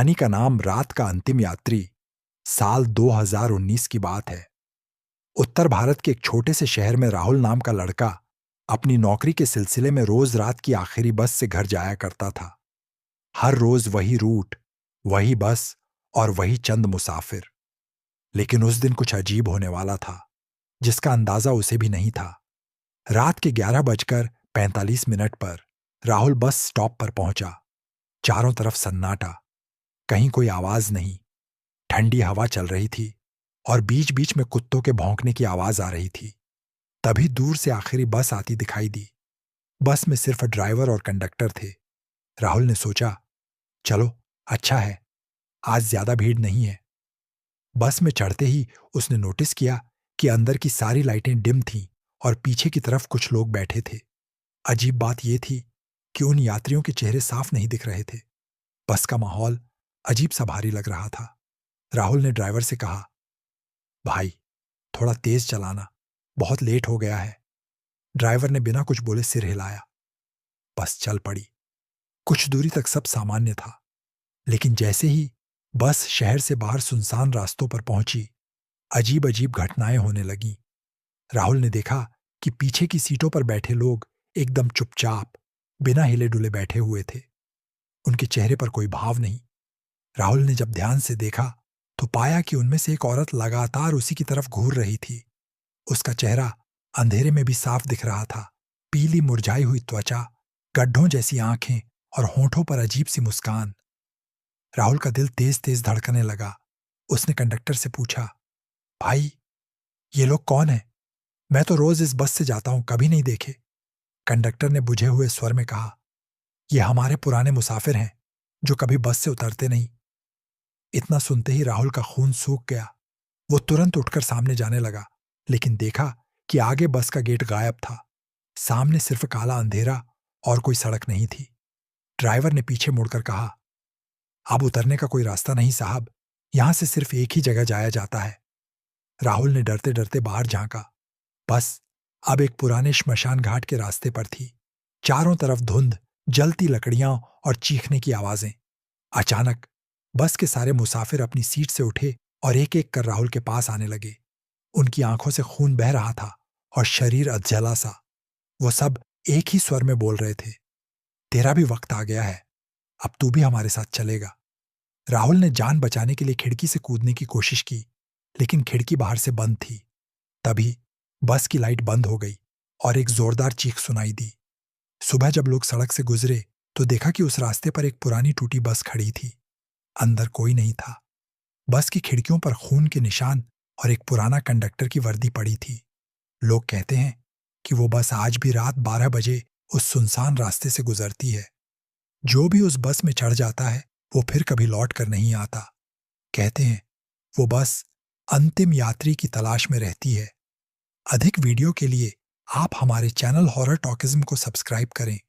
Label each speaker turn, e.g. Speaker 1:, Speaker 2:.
Speaker 1: कहानी का नाम रात का अंतिम यात्री। साल 2019 की बात है। उत्तर भारत के एक छोटे से शहर में राहुल नाम का लड़का अपनी नौकरी के सिलसिले में रोज रात की आखिरी बस से घर जाया करता था। हर रोज वही रूट, वही बस और वही चंद मुसाफिर। लेकिन उस दिन कुछ अजीब होने वाला था, जिसका अंदाजा उसे भी नहीं था। रात के 11:45 पर राहुल बस स्टॉप पर पहुंचा। चारों तरफ सन्नाटा, कहीं कोई आवाज नहीं। ठंडी हवा चल रही थी और बीच बीच में कुत्तों के भौंकने की आवाज आ रही थी। तभी दूर से आखिरी बस आती दिखाई दी। बस में सिर्फ ड्राइवर और कंडक्टर थे। राहुल ने सोचा, चलो अच्छा है, आज ज्यादा भीड़ नहीं है। बस में चढ़ते ही उसने नोटिस किया कि अंदर की सारी लाइटें डिम थीं और पीछे की तरफ कुछ लोग बैठे थे। अजीब बात यह थी कि उन यात्रियों के चेहरे साफ नहीं दिख रहे थे। बस का माहौल अजीब सा भारी लग रहा था। राहुल ने ड्राइवर से कहा, भाई थोड़ा तेज चलाना, बहुत लेट हो गया है। ड्राइवर ने बिना कुछ बोले सिर हिलाया। बस चल पड़ी। कुछ दूरी तक सब सामान्य था, लेकिन जैसे ही बस शहर से बाहर सुनसान रास्तों पर पहुंची, अजीब अजीब घटनाएं होने लगीं। राहुल ने देखा कि पीछे की सीटों पर बैठे लोग एकदम चुपचाप, बिना हिले डुले बैठे हुए थे। उनके चेहरे पर कोई भाव नहीं। राहुल ने जब ध्यान से देखा तो पाया कि उनमें से एक औरत लगातार उसी की तरफ घूर रही थी। उसका चेहरा अंधेरे में भी साफ दिख रहा था। पीली मुरझाई हुई त्वचा, गड्ढों जैसी आंखें और होठों पर अजीब सी मुस्कान। राहुल का दिल तेज तेज धड़कने लगा। उसने कंडक्टर से पूछा, भाई ये लोग कौन हैं? मैं तो रोज इस बस से जाता हूं, कभी नहीं देखे। कंडक्टर ने बुझे हुए स्वर में कहा, ये हमारे पुराने मुसाफिर हैं जो कभी बस से उतरते नहीं। इतना सुनते ही राहुल का खून सूख गया। वो तुरंत उठकर सामने जाने लगा, लेकिन देखा कि आगे बस का गेट गायब था। सामने सिर्फ काला अंधेरा और कोई सड़क नहीं थी। ड्राइवर ने पीछे मुड़कर कहा, अब उतरने का कोई रास्ता नहीं साहब, यहां से सिर्फ एक ही जगह जाया जाता है। राहुल ने डरते डरते बाहर झांका। बस अब एक पुराने श्मशान घाट के रास्ते पर थी। चारों तरफ धुंध, जलती लकड़ियां और चीखने की आवाजें। अचानक बस के सारे मुसाफिर अपनी सीट से उठे और एक एक कर राहुल के पास आने लगे। उनकी आंखों से खून बह रहा था और शरीर अधजला सा। वो सब एक ही स्वर में बोल रहे थे, तेरा भी वक्त आ गया है, अब तू भी हमारे साथ चलेगा। राहुल ने जान बचाने के लिए खिड़की से कूदने की कोशिश की, लेकिन खिड़की बाहर से बंद थी। तभी बस की लाइट बंद हो गई और एक जोरदार चीख सुनाई दी। सुबह जब लोग सड़क से गुजरे तो देखा कि उस रास्ते पर एक पुरानी टूटी बस खड़ी थी। अंदर कोई नहीं था। बस की खिड़कियों पर खून के निशान और एक पुराना कंडक्टर की वर्दी पड़ी थी। लोग कहते हैं कि वो बस आज भी रात 12 बजे उस सुनसान रास्ते से गुजरती है। जो भी उस बस में चढ़ जाता है वो फिर कभी लौट कर नहीं आता। कहते हैं वो बस अंतिम यात्री की तलाश में रहती है। अधिक वीडियो के लिए आप हमारे चैनल हॉरर टॉकिज्म को सब्सक्राइब करें।